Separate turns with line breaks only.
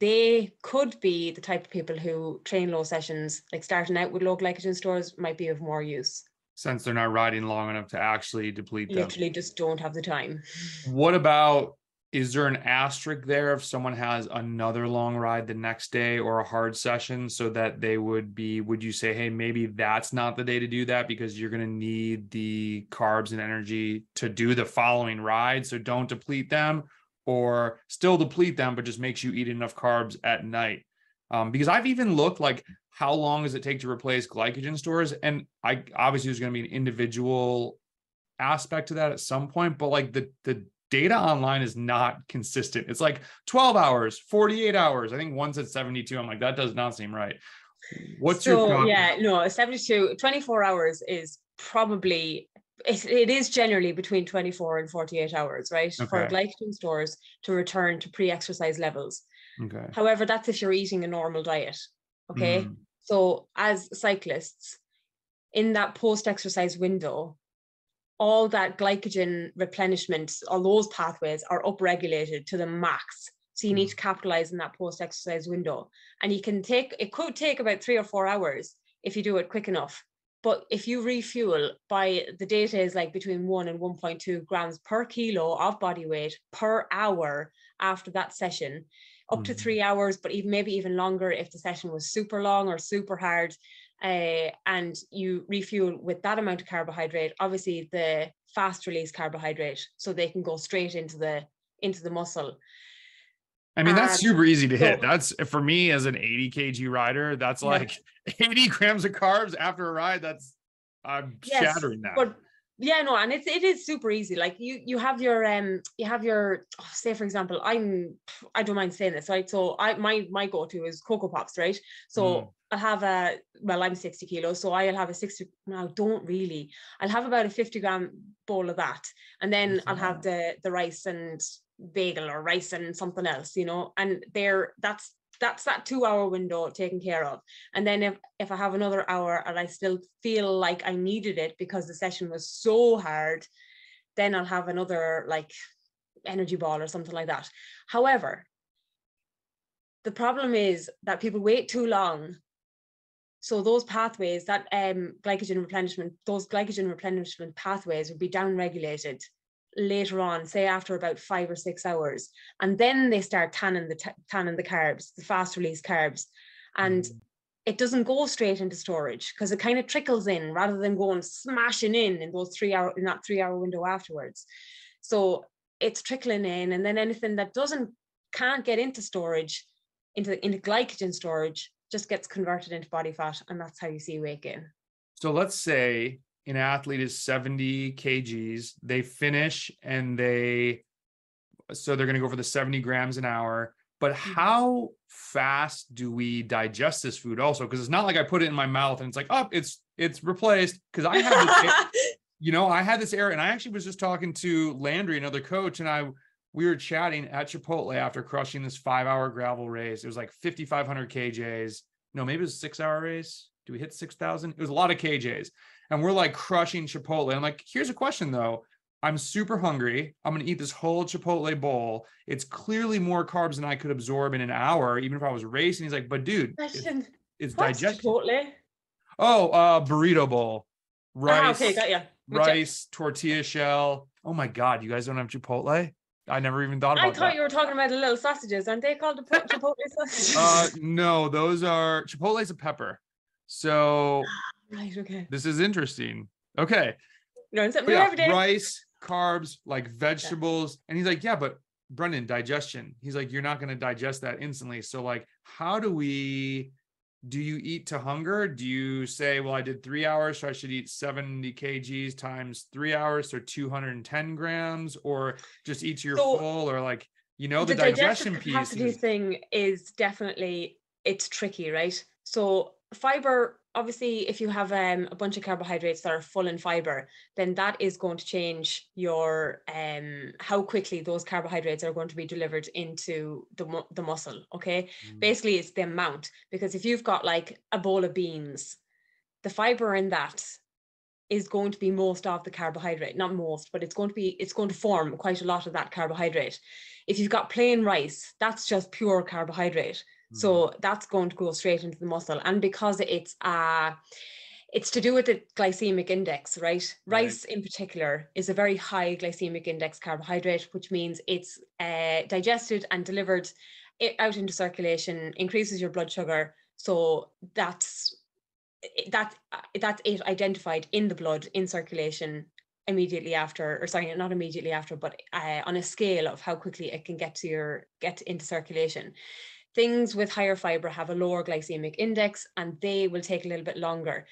they could be the type of people who train low sessions, like starting out with low glycogen stores might be of more use.
Since they're not riding long enough to actually deplete them.
Literally just don't have the time.
What about, is there an asterisk there if someone has another long ride the next day or a hard session, so that they would you say, hey, maybe that's not the day to do that because you're going to need the carbs and energy to do the following ride, so don't deplete them, or still deplete them, but just makes you eat enough carbs at night? Because I've even looked like, how long does it take to replace glycogen stores? And I obviously there's going to be an individual aspect to that at some point, but like the data online is not consistent. It's like 12 hours, 48 hours. I think one's at 72. I'm like, that does not seem right. What's your
So
thought?
yeah, no, 24 hours is probably, it is generally between 24 and 48 hours, right? For
Okay.
glycogen stores to return to pre-exercise levels.
Okay.
However, that's if you're eating a normal diet. Okay.
Mm.
So as cyclists, in that post-exercise window, all that glycogen replenishment, all those pathways are upregulated to the max. So you need to capitalize in that post-exercise window. And it could take about 3 or 4 hours if you do it quick enough. But if you refuel, by the data is like between 1 and 1.2 grams per kilo of body weight per hour after that session, up to 3 hours, but maybe even longer if the session was super long or super hard. And you refuel with that amount of carbohydrate, obviously the fast release carbohydrate, so they can go straight into the muscle.
I mean, that's super easy to hit.
So,
That's, for me as an 80 kg rider, that's like 80 grams of carbs after a ride. I'm shattering that.
But yeah, no, and it is super easy. Like you have your say for example, I don't mind saying this, right? So my go-to is Cocoa Pops, right? So I have I'm 60 kilos, so I'll have a 60, no, don't really. I'll have about a 50-gram bowl of that. And then I'll have the rice and bagel or rice and something else, and that's that 2 hour window taken care of. And then if I have another hour and I still feel like I needed it because the session was so hard, then I'll have another like energy ball or something like that. However, the problem is that people wait too long. So those pathways, that glycogen replenishment pathways will be downregulated later on, say after about 5 or 6 hours, and then they start tanning the carbs, the fast release carbs, and it doesn't go straight into storage because it kind of trickles in rather than going smashing in that 3 hour window afterwards. So it's trickling in, and then anything that can't get into storage, into glycogen storage, just gets converted into body fat, and that's how you see weight gain.
So let's say an athlete is 70 kgs, they finish and so they're going to go for the 70 grams an hour. But how fast do we digest this food also? Because it's not like I put it in my mouth and it's like, oh, it's replaced. Because I have this, I had this error, and I actually was just talking to Landry, another coach, and we were chatting at Chipotle after crushing this 5-hour gravel race. It was like 5,500 kJs. No, maybe it was a 6-hour race. Do we hit 6,000? It was a lot of kJs. And we're like crushing Chipotle. I'm like, here's a question though. I'm super hungry. I'm going to eat this whole Chipotle bowl. It's clearly more carbs than I could absorb in an hour, even if I was racing. He's like, but dude, it's digestion.
Chipotle?
Oh, burrito bowl. Rice.
Okay, got you.
Rice, tortilla shell. Oh my God, you guys don't have Chipotle? I never even thought about that.
I thought you were talking about the little sausages. Aren't they called Chipotle sausages?
No, those are, Chipotle's a pepper. So
right, okay.
This is interesting. Okay.
Learn something new every day.
Rice, carbs, like vegetables. And he's like, yeah, but Brendan, digestion. He's like, you're not going to digest that instantly. So like, do you eat to hunger? Do you say, well, I did 3 hours, so I should eat 70 kgs times 3 hours, so 210 grams, or just eat to your full, or like, the digestion
capacity thing is definitely, it's tricky, right? So fiber, obviously, if you have a bunch of carbohydrates that are full in fiber, then that is going to change your how quickly those carbohydrates are going to be delivered into the muscle. Okay, basically it's the amount, because if you've got like a bowl of beans, the fiber in that is going to be most of the carbohydrate, not most, but it's going to form quite a lot of that carbohydrate. If you've got plain rice, that's just pure carbohydrate. So that's going to go straight into the muscle. And because it's to do with the glycemic index, right? Rice in particular is a very high glycemic index carbohydrate, which means it's digested and delivered out into circulation, increases your blood sugar. So that's it identified in the blood, in circulation immediately after, or sorry, not immediately after, but on a scale of how quickly it can get into circulation. Things with higher fiber have a lower glycemic index, and they will take a little bit longer.